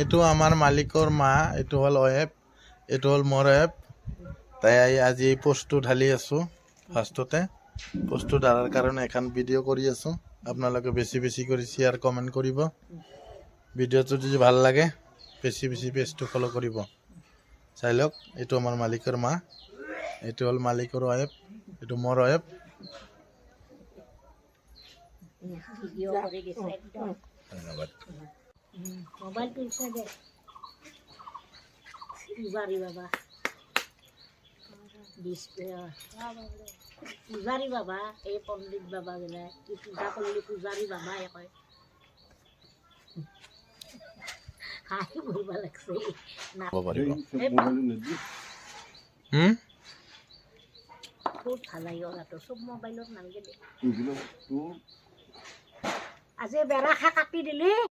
এইটো আমাৰ মালিকৰ মা, এইটো হ'ল ৱাইফ, এইটো হ'ল মোৰ ৱাইফ। তাই আজি এই পোষ্টটো ঢালি আছোঁ। ফাৰ্ষ্টতে পোষ্টটো ঢালাৰ কাৰণে এখন ভিডিঅ' কৰি আছোঁ। আপোনালোকে বেছি বেছি কৰি শ্বেয়াৰ কমেণ্ট কৰিব। ভিডিঅ'টো যদি ভাল লাগে বেছি বেছি পেজটো ফ'ল' কৰিব। চাই লওক, এইটো আমাৰ মালিকৰ মা, এইটো হ'ল মালিকৰ ৱাইফ, এইটো মোৰ ৱাইফ। ধন্যবাদ। মোবাইল তুলছে দে পূজাৰী বাবা পূজাৰী বাবা এই পণ্ডিত বাবা গিলা কি পূজা কৰিলে পূজাৰী বাবাই কয়। হাঁহি বহিব লাগছে খুব ভাল লাগে ওলাটো চব মোবাইলত নালাগে দে। আজি বেৰা খা কাটি দিলি।